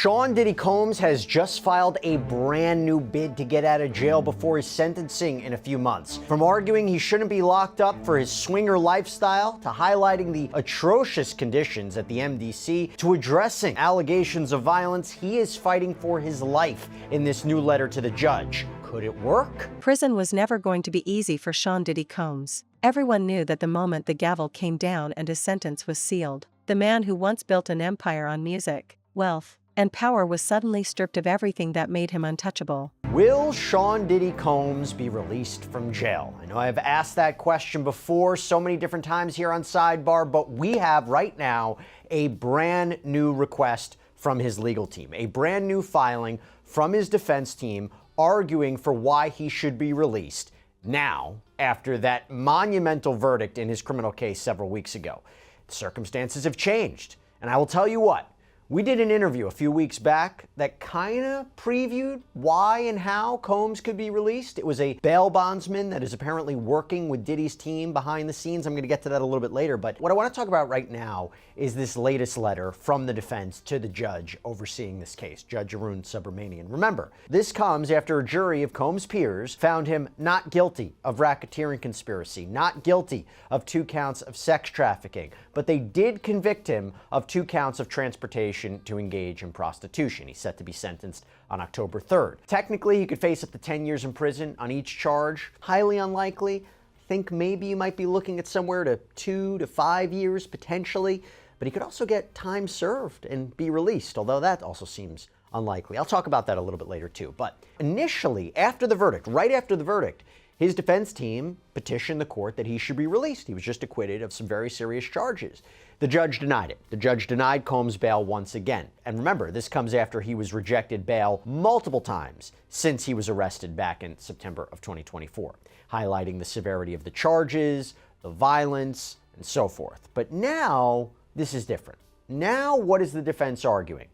Sean Diddy Combs has just filed a brand new bid to get out of jail before his sentencing in a few months. From arguing he shouldn't be locked up for his swinger lifestyle, to highlighting the atrocious conditions at the MDC, to addressing allegations of violence, he is fighting for his life in this new letter to the judge. Could it work? Prison was never going to be easy for Sean Diddy Combs. Everyone knew that the moment the gavel came down and his sentence was sealed, the man who once built an empire on music, wealth, and power was suddenly stripped of everything that made him untouchable. Will Sean Diddy Combs be released from jail? I know I've asked that question before so many different times here on Sidebar, but we have right now a brand new request from his legal team, a brand new filing from his defense team arguing for why he should be released now after that monumental verdict in his criminal case several weeks ago. The circumstances have changed, and I will tell you what, we did an interview a few weeks back that kind of previewed why and how Combs could be released. It was a bail bondsman that is apparently working with Diddy's team behind the scenes. I'm going to get to that a little bit later, but what I want to talk about right now is this latest letter from the defense to the judge overseeing this case, Judge Arun Subramanian. Remember, this comes after a jury of Combs' peers found him not guilty of racketeering conspiracy, not guilty of 2 counts of sex trafficking, but they did convict him of 2 counts of transportation to engage in prostitution. He's set to be sentenced on October 3rd. Technically, he could face up to 10 years in prison on each charge. Highly unlikely. I think maybe you might be looking at somewhere to 2 to 5 years potentially, but he could also get time served and be released, although that also seems unlikely. I'll talk about that a little bit later too. But initially, after the verdict, right after the verdict, his defense team petitioned the court that he should be released. He was just acquitted of some very serious charges. The judge denied it. The judge denied Combs bail once again. And remember, this comes after he was rejected bail multiple times since he was arrested back in September of 2024, highlighting the severity of the charges, the violence, and so forth. But now, this is different. Now, what is the defense arguing?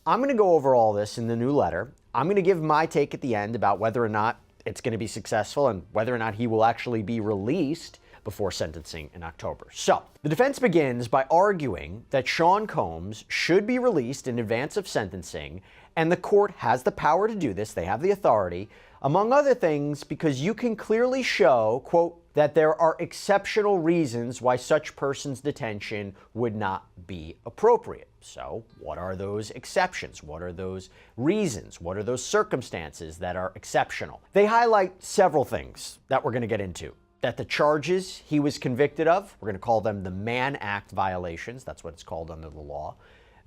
I'm going to go over all this in the new letter. I'm going to give my take at the end about whether or not it's going to be successful and whether or not he will actually be released before sentencing in October. So, the defense begins by arguing that Sean Combs should be released in advance of sentencing, and the court has the power to do this, they have the authority, among other things, because you can clearly show, quote, that there are exceptional reasons why such person's detention would not be appropriate. So, what are those exceptions? What are those reasons? What are those circumstances that are exceptional? They highlight several things that we're going to get into. That the charges he was convicted of, we're going to call them the Mann Act violations, that's what it's called under the law.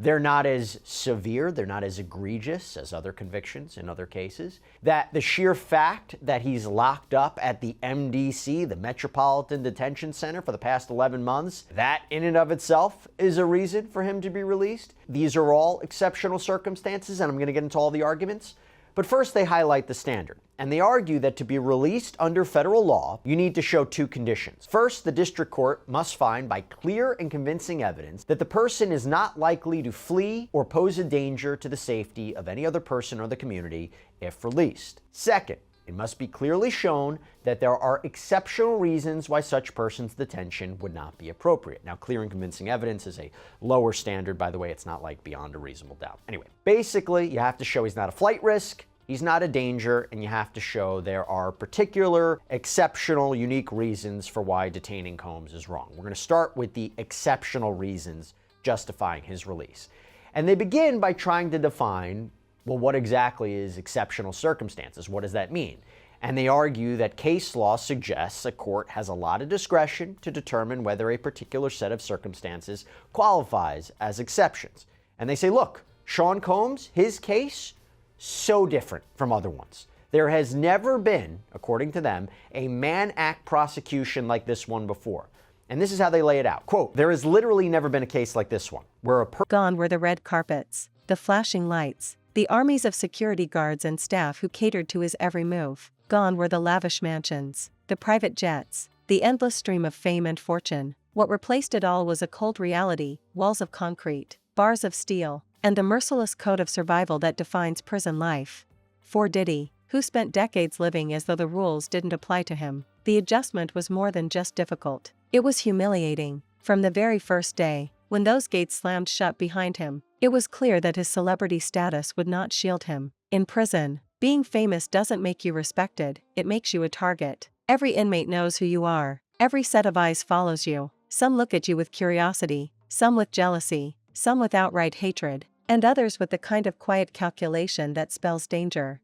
They're not as severe, they're not as egregious as other convictions in other cases. That the sheer fact that he's locked up at the MDC, the Metropolitan Detention Center, for the past 11 months, that in and of itself is a reason for him to be released. These are all exceptional circumstances, and I'm going to get into all the arguments. But first, they highlight the standard, and they argue that to be released under federal law, you need to show 2 conditions. First, the district court must find by clear and convincing evidence that the person is not likely to flee or pose a danger to the safety of any other person or the community if released. Second, it must be clearly shown that there are exceptional reasons why such person's detention would not be appropriate. Now, clear and convincing evidence is a lower standard, by the way. It's not like beyond a reasonable doubt. Anyway, basically, you have to show he's not a flight risk, he's not a danger, and you have to show there are particular, exceptional, unique reasons for why detaining Combs is wrong. We're going to start with the exceptional reasons justifying his release. And they begin by trying to define, well, what exactly is exceptional circumstances? What does that mean? And they argue that case law suggests a court has a lot of discretion to determine whether a particular set of circumstances qualifies as exceptions. And they say, look, Sean Combs, his case, so different from other ones. There has never been, according to them, a Mann Act prosecution like this one before. And this is how they lay it out. Quote, there has literally never been a case like this one, where Gone were the red carpets, the flashing lights, the armies of security guards and staff who catered to his every move. Gone were the lavish mansions, the private jets, the endless stream of fame and fortune. What replaced it all was a cold reality, walls of concrete, bars of steel, and the merciless code of survival that defines prison life. For Diddy, who spent decades living as though the rules didn't apply to him, the adjustment was more than just difficult. It was humiliating. From the very first day, When those gates slammed shut behind him, it was clear that his celebrity status would not shield him. In prison, being famous doesn't make you respected, it makes you a target. Every inmate knows who you are. Every set of eyes follows you. Some look at you with curiosity, some with jealousy, some with outright hatred, and others with the kind of quiet calculation that spells danger.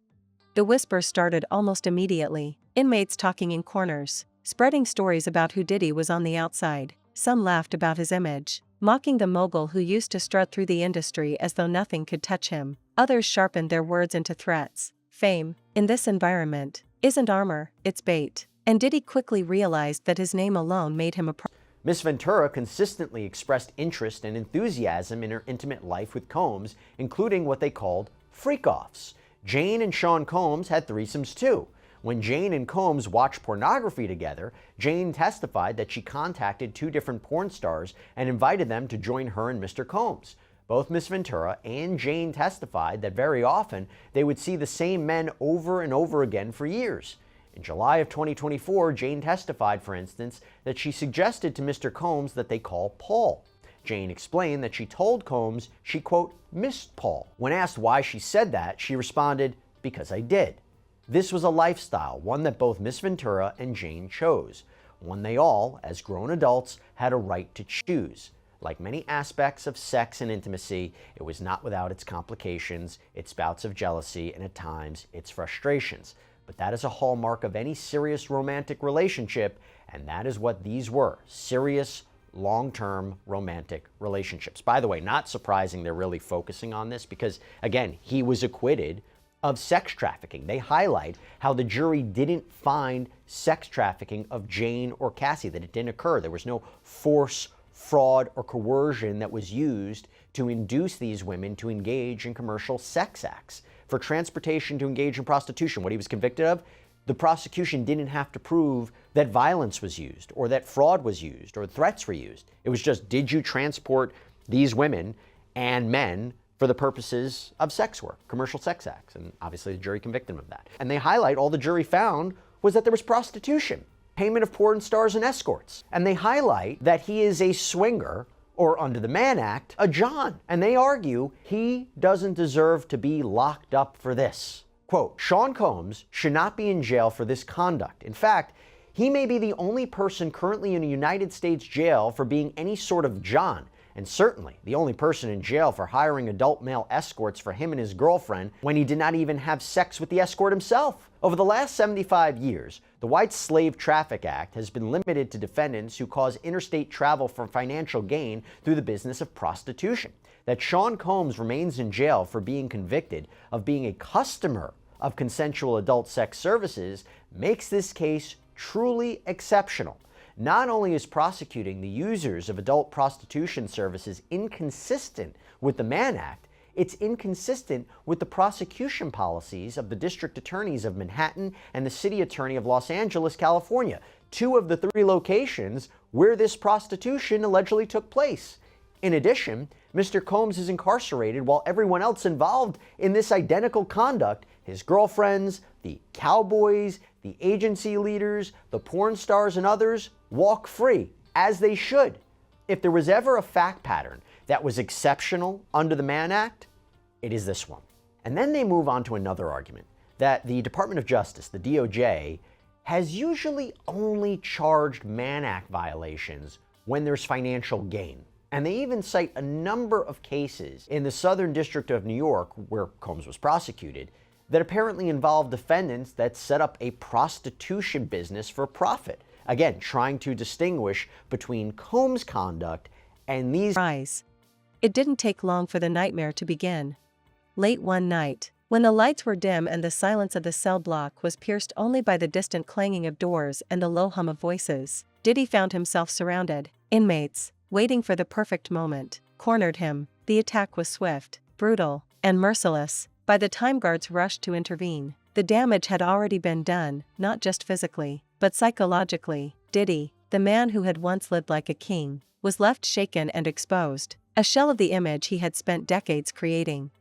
The whispers started almost immediately, inmates talking in corners, spreading stories about who Diddy was on the outside. Some laughed about his image, mocking the mogul who used to strut through the industry as though nothing could touch him. Others sharpened their words into threats. Fame, in this environment, isn't armor, it's bait. And Diddy quickly realized that his name alone made him a Miss Ventura consistently expressed interest and enthusiasm in her intimate life with Combs, including what they called freak-offs. Jane and Sean Combs had threesomes too. When Jane and Combs watched pornography together, Jane testified that she contacted two different porn stars and invited them to join her and Mr. Combs. Both Miss Ventura and Jane testified that very often they would see the same men over and over again for years. In July of 2024, Jane testified, for instance, that she suggested to Mr. Combs that they call Paul. Jane explained that she told Combs she, quote, missed Paul. When asked why she said that, she responded, because I did. This was a lifestyle, one that both Miss Ventura and Jane chose, one they all, as grown adults, had a right to choose. Like many aspects of sex and intimacy, it was not without its complications, its bouts of jealousy, and at times, its frustrations. But that is a hallmark of any serious romantic relationship, and that is what these were, serious, long-term romantic relationships. By the way, not surprising they're really focusing on this because, again, he was acquitted of sex trafficking. They highlight how the jury didn't find sex trafficking of Jane or Cassie, that it didn't occur. There was no force, fraud, or coercion that was used to induce these women to engage in commercial sex acts. For transportation to engage in prostitution, what he was convicted of, the prosecution didn't have to prove that violence was used or that fraud was used or threats were used. It was just, did you transport these women and men for the purposes of sex work, commercial sex acts? And obviously the jury convicted him of that. And they highlight all the jury found was that there was prostitution, payment of porn stars and escorts. And they highlight that he is a swinger, or under the Mann Act, a John. And they argue he doesn't deserve to be locked up for this. Quote, Sean Combs should not be in jail for this conduct. In fact, he may be the only person currently in a United States jail for being any sort of John, and certainly the only person in jail for hiring adult male escorts for him and his girlfriend when he did not even have sex with the escort himself. Over the last 75 years, the White Slave Traffic Act has been limited to defendants who cause interstate travel for financial gain through the business of prostitution. That Sean Combs remains in jail for being convicted of being a customer of consensual adult sex services makes this case truly exceptional. Not only is prosecuting the users of adult prostitution services inconsistent with the Mann Act, it's inconsistent with the prosecution policies of the district attorneys of Manhattan and the city attorney of Los Angeles, California, two of the three locations where this prostitution allegedly took place. In addition, Mr. Combs is incarcerated while everyone else involved in this identical conduct, his girlfriends, the cowboys, the agency leaders, the porn stars, and others, walk free, as they should. If there was ever a fact pattern that was exceptional under the Mann Act, it is this one. And then they move on to another argument, that the Department of Justice, the DOJ, has usually only charged Mann Act violations when there's financial gain. And they even cite a number of cases in the Southern District of New York, where Combs was prosecuted, that apparently involved defendants that set up a prostitution business for profit. Again, trying to distinguish between Combs' conduct and these. It didn't take long for the nightmare to begin. Late one night, when the lights were dim and the silence of the cell block was pierced only by the distant clanging of doors and the low hum of voices, Diddy found himself surrounded. Inmates, waiting for the perfect moment, cornered him. The attack was swift, brutal, and merciless. By the time guards rushed to intervene, the damage had already been done, not just physically, but psychologically. Diddy, the man who had once lived like a king, was left shaken and exposed, a shell of the image he had spent decades creating.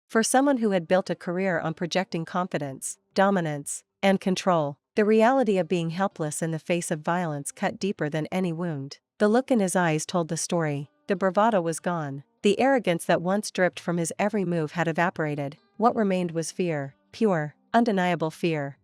For someone who had built a career on projecting confidence, dominance, and control, the reality of being helpless in the face of violence cut deeper than any wound. The look in his eyes told the story. The bravado was gone. The arrogance that once dripped from his every move had evaporated. What remained was fear, pure, undeniable fear.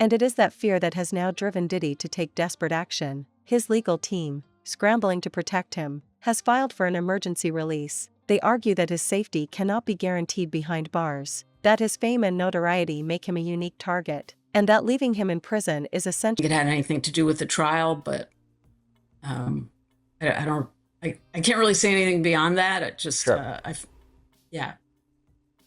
And it is that fear that has now driven Diddy to take desperate action. His legal team, scrambling to protect him, has filed for an emergency release. They argue that his safety cannot be guaranteed behind bars, that his fame and notoriety make him a unique target, and that leaving him in prison is essential. It had anything to do with the trial, but I can't really say anything beyond that. It just, Sure. Yeah.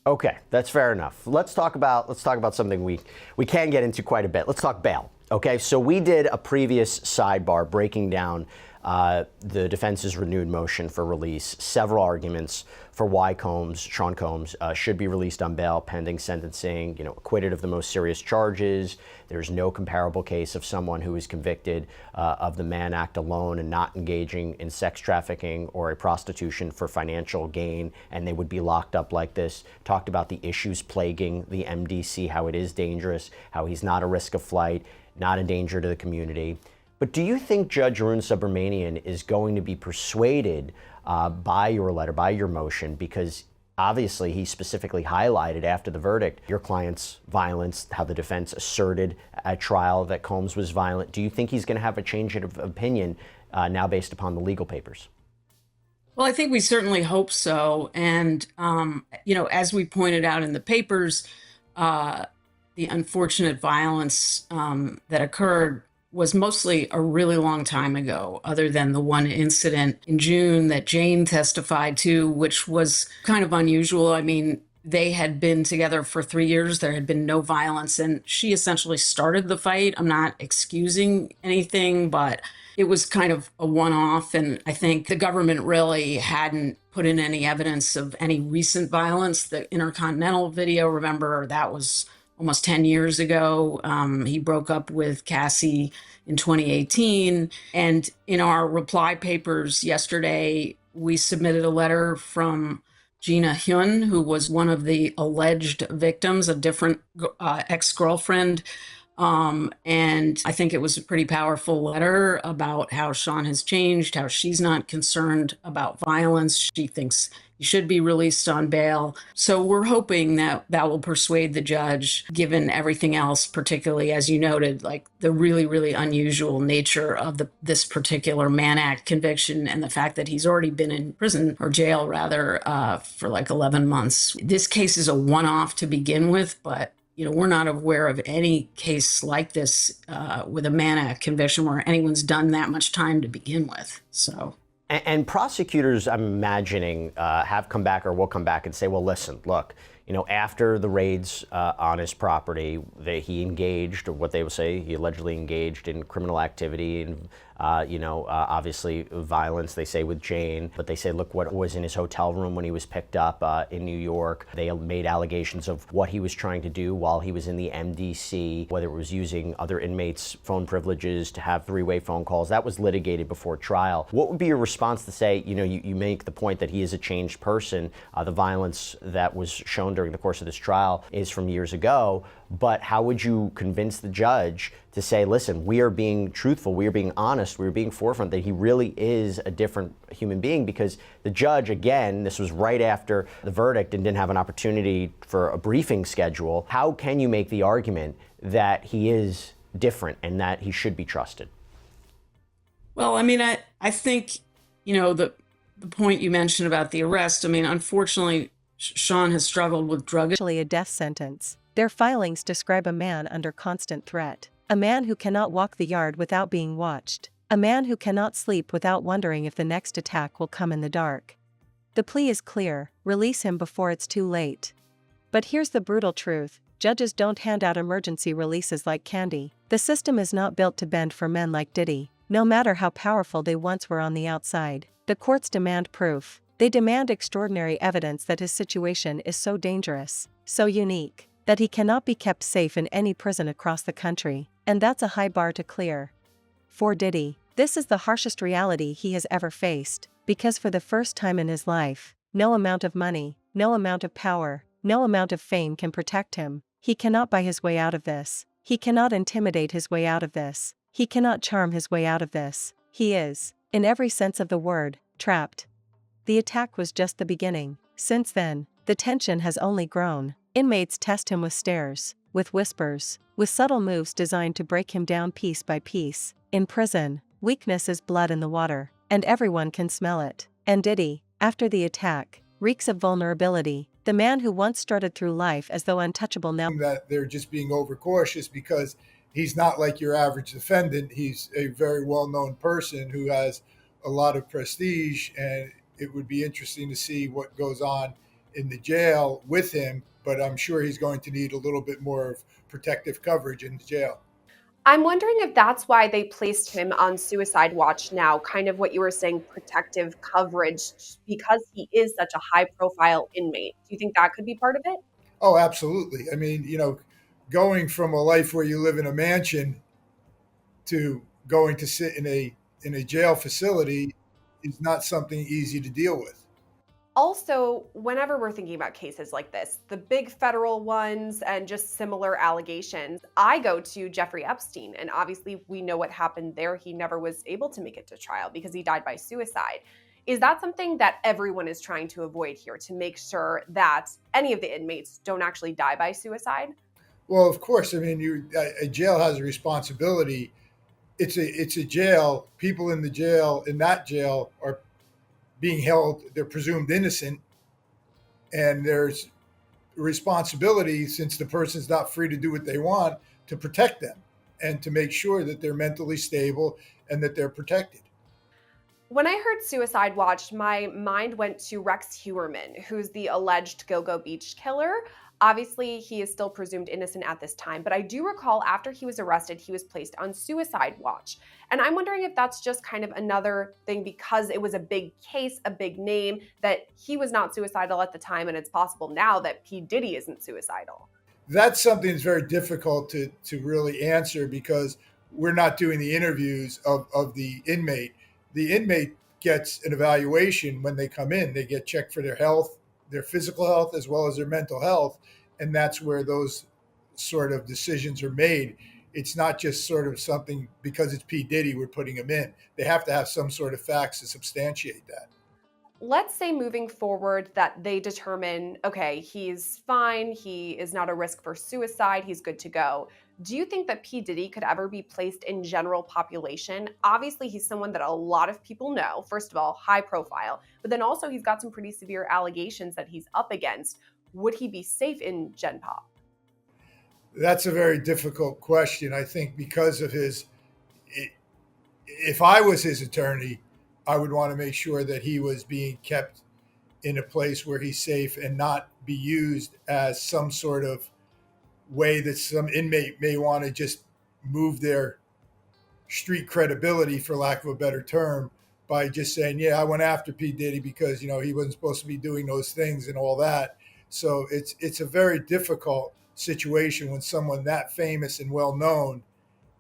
Okay, that's fair enough. Let's talk about something we can get into quite a bit. Let's talk bail. Okay, so we did a previous sidebar breaking down the defense's renewed motion for release, several arguments for why Sean Combs, should be released on bail pending sentencing, acquitted of the most serious charges. There's no comparable case of someone who is convicted of the Mann Act alone and not engaging in sex trafficking or a prostitution for financial gain, and they would be locked up like this. Talked about the issues plaguing the MDC, how it is dangerous, how he's not a risk of flight, not a danger to the community. But do you think Judge Arun Subramanian is going to be persuaded by your letter, by your motion, because obviously he specifically highlighted after the verdict your client's violence, how the defense asserted at trial that Combs was violent? Do you think he's going to have a change of opinion now based upon the legal papers? Well, I think we certainly hope so. And, as we pointed out in the papers, the unfortunate violence that occurred was mostly a really long time ago, other than the one incident in June that Jane testified to, which was kind of unusual. I mean, they had been together for 3 years. There had been no violence, and she essentially started the fight. I'm not excusing anything, but it was kind of a one-off, and I think the government really hadn't put in any evidence of any recent violence. The Intercontinental video, remember, that was almost 10 years ago. He broke up with Cassie in 2018. And in our reply papers yesterday, we submitted a letter from Gina Hyun, who was one of the alleged victims, a different ex-girlfriend. And I think it was a pretty powerful letter about how Sean has changed, how she's not concerned about violence. She thinks he should be released on bail. So we're hoping that that will persuade the judge, given everything else, particularly, as you noted, like the really, really unusual nature of this particular Mann Act conviction and the fact that he's already been in prison, or jail rather, for like 11 months. This case is a one-off to begin with, but we're not aware of any case like this with a Mann Act conviction where anyone's done that much time to begin with. So. And prosecutors, I'm imagining, have come back or will come back and say, well, listen, look, after the raids on his property, he engaged, or what they would say, he allegedly engaged in criminal activity and, obviously violence, they say, with Jane. But they say, look, what was in his hotel room when he was picked up in New York. They made allegations of what he was trying to do while he was in the MDC, whether it was using other inmates' phone privileges to have three-way phone calls. That was litigated before trial. What would be your response to say, you make the point that he is a changed person. The violence that was shown during the course of this trial is from years ago. But how would you convince the judge to say, listen, we are being truthful, we are being honest, we are being forefront, that he really is a different human being? Because the judge, again, this was right after the verdict and didn't have an opportunity for a briefing schedule. How can you make the argument that he is different and that he should be trusted? Well, I mean, I think, the point you mentioned about the arrest, I mean, unfortunately, Sean has struggled with drug. Actually, a death sentence. Their filings describe a man under constant threat. A man who cannot walk the yard without being watched. A man who cannot sleep without wondering if the next attack will come in the dark. The plea is clear: release him before it's too late. But here's the brutal truth: judges don't hand out emergency releases like candy. The system is not built to bend for men like Diddy, no matter how powerful they once were on the outside. The courts demand proof. They demand extraordinary evidence that his situation is so dangerous, so unique, that he cannot be kept safe in any prison across the country, and that's a high bar to clear. For Diddy, this is the harshest reality he has ever faced, because for the first time in his life, no amount of money, no amount of power, no amount of fame can protect him. He cannot buy his way out of this. He cannot intimidate his way out of this. He cannot charm his way out of this. He is, in every sense of the word, trapped. the attack was just the beginning. Since then, the tension has only grown. Inmates test him with stares, with whispers, with subtle moves designed to break him down piece by piece. In prison, weakness is blood in the water, and everyone can smell it. And Diddy, after the attack, reeks of vulnerability. The man who once strutted through life as though untouchable now. That they're just being overcautious because he's not like your average defendant. He's a very well-known person who has a lot of prestige, and it would be interesting to see what goes on in the jail with him, but I'm sure he's going to need a little bit more of protective coverage in the jail. I'm wondering if that's why they placed him on suicide watch now, kind of what you were saying, protective coverage, because he is such a high profile inmate. Do you think that could be part of it? Oh, absolutely. I mean, going from a life where you live in a mansion to going to sit in a jail facility is not something easy to deal with. Also, whenever we're thinking about cases like this, the big federal ones and just similar allegations, I go to Jeffrey Epstein. And obviously, we know what happened there. He never was able to make it to trial because he died by suicide. Is that something that everyone is trying to avoid here, to make sure that any of the inmates don't actually die by suicide? Well, of course. I mean, a jail has a responsibility. It's a jail. People in that jail are being held, they're presumed innocent, and there's responsibility, since the person's not free to do what they want, to protect them and to make sure that they're mentally stable and that they're protected. When I heard suicide watch, my mind went to Rex Heuermann, who's the alleged Go-Go Beach killer. Obviously, he is still presumed innocent at this time, but I do recall after he was arrested, he was placed on suicide watch. And I'm wondering if that's just kind of another thing, because it was a big case, a big name, that he was not suicidal at the time, and it's possible now that P. Diddy isn't suicidal. That's something that's very difficult to really answer, because we're not doing the interviews of the inmate. The inmate gets an evaluation when they come in. They get checked for their health, their physical health, as well as their mental health. And that's where those sort of decisions are made. It's not just sort of something because it's P. Diddy, we're putting him in. They have to have some sort of facts to substantiate that. Let's say moving forward that they determine, okay, he's fine, he is not a risk for suicide, he's good to go. Do you think that P. Diddy could ever be placed in general population? Obviously, he's someone that a lot of people know. First of all, high profile, but then also he's got some pretty severe allegations that he's up against. Would he be safe in Gen Pop? That's a very difficult question. I think because of if I was his attorney, I would want to make sure that he was being kept in a place where he's safe and not be used as some sort of way that some inmate may want to just move their street credibility, for lack of a better term, by just saying, yeah, I went after P. Diddy because, he wasn't supposed to be doing those things and all that. So it's a very difficult situation when someone that famous and well known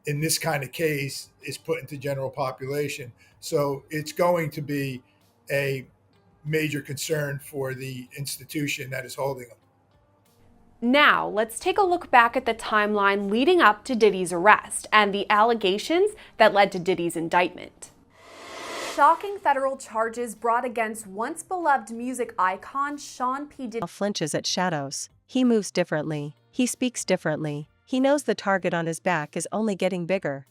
in this kind of case is put into general population. So it's going to be a major concern for the institution that is holding them. Now, let's take a look back at the timeline leading up to Diddy's arrest and the allegations that led to Diddy's indictment. Shocking federal charges brought against once beloved music icon Sean P. Diddy Flinches at shadows. He moves differently. He speaks differently. He knows the target on his back is only getting bigger.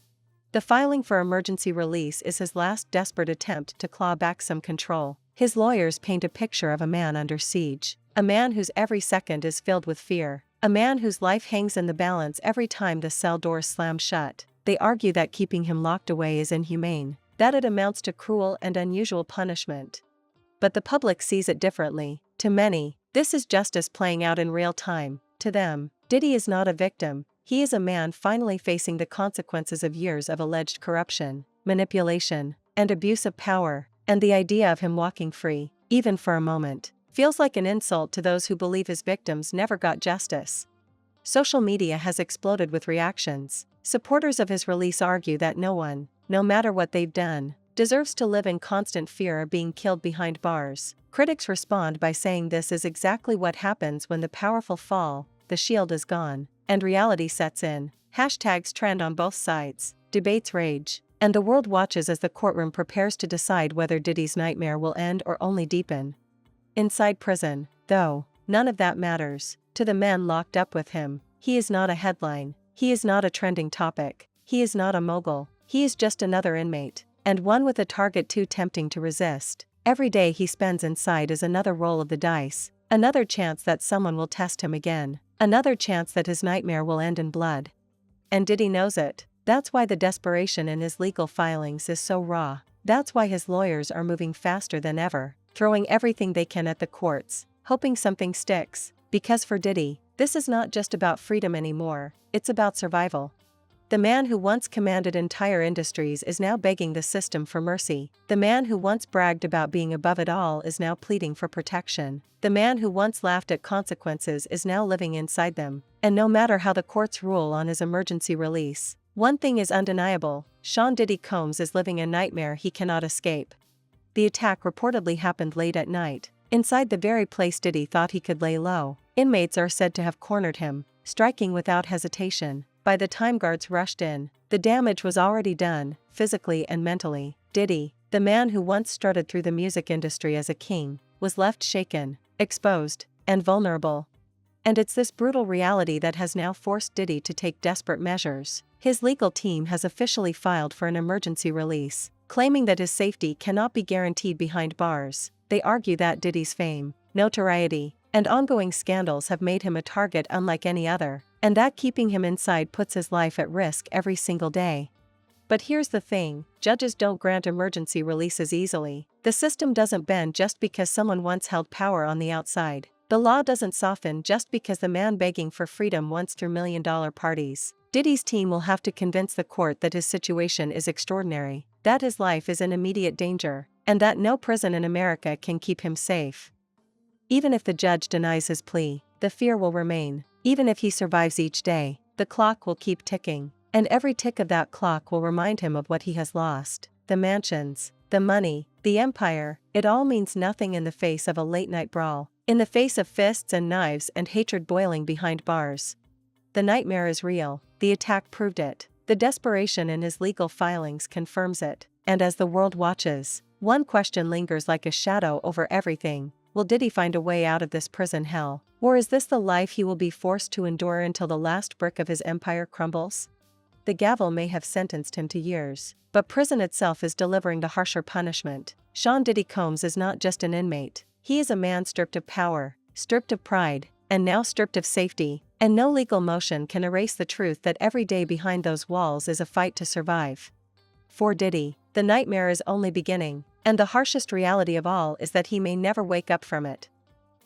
The filing for emergency release is his last desperate attempt to claw back some control. His lawyers paint a picture of a man under siege, a man whose every second is filled with fear, a man whose life hangs in the balance every time the cell doors slam shut. They argue that keeping him locked away is inhumane, that it amounts to cruel and unusual punishment. But the public sees it differently. To many, this is justice playing out in real time. To them, Diddy is not a victim. He is a man finally facing the consequences of years of alleged corruption, manipulation, and abuse of power, and the idea of him walking free, even for a moment, feels like an insult to those who believe his victims never got justice. Social media has exploded with reactions. Supporters of his release argue that no one, no matter what they've done, deserves to live in constant fear of being killed behind bars. Critics respond by saying this is exactly what happens when the powerful fall, the shield is gone, and reality sets in. Hashtags trend on both sides. Debates rage. And the world watches as the courtroom prepares to decide whether Diddy's nightmare will end or only deepen. Inside prison, though, none of that matters. To the men locked up with him, he is not a headline, he is not a trending topic, he is not a mogul, he is just another inmate, and one with a target too tempting to resist. Every day he spends inside is another roll of the dice, another chance that someone will test him again, another chance that his nightmare will end in blood. And Diddy knows it. That's why the desperation in his legal filings is so raw. That's why his lawyers are moving faster than ever, throwing everything they can at the courts, hoping something sticks. Because for Diddy, this is not just about freedom anymore, it's about survival. The man who once commanded entire industries is now begging the system for mercy. The man who once bragged about being above it all is now pleading for protection. The man who once laughed at consequences is now living inside them. And no matter how the courts rule on his emergency release, one thing is undeniable: Sean Diddy Combs is living a nightmare he cannot escape. The attack reportedly happened late at night, inside the very place Diddy thought he could lay low. Inmates are said to have cornered him, striking without hesitation. By the time guards rushed in, the damage was already done, physically and mentally. Diddy, the man who once strutted through the music industry as a king, was left shaken, exposed, and vulnerable. And it's this brutal reality that has now forced Diddy to take desperate measures. His legal team has officially filed for an emergency release, claiming that his safety cannot be guaranteed behind bars. They argue that Diddy's fame, notoriety, and ongoing scandals have made him a target unlike any other, and that keeping him inside puts his life at risk every single day. But here's the thing: judges don't grant emergency releases easily. The system doesn't bend just because someone once held power on the outside. The law doesn't soften just because the man begging for freedom once threw million-dollar parties. Diddy's team will have to convince the court that his situation is extraordinary, that his life is in immediate danger, and that no prison in America can keep him safe. Even if the judge denies his plea, the fear will remain. Even if he survives each day, the clock will keep ticking, and every tick of that clock will remind him of what he has lost. The mansions, the money, the empire, it all means nothing in the face of a late-night brawl, in the face of fists and knives and hatred boiling behind bars. The nightmare is real, the attack proved it, the desperation in his legal filings confirms it, and as the world watches, one question lingers like a shadow over everything: will Diddy find a way out of this prison hell? Or is this the life he will be forced to endure until the last brick of his empire crumbles? The gavel may have sentenced him to years, but prison itself is delivering the harsher punishment. Sean Diddy Combs is not just an inmate. He is a man stripped of power, stripped of pride, and now stripped of safety, and no legal motion can erase the truth that every day behind those walls is a fight to survive. For Diddy, the nightmare is only beginning, and the harshest reality of all is that he may never wake up from it.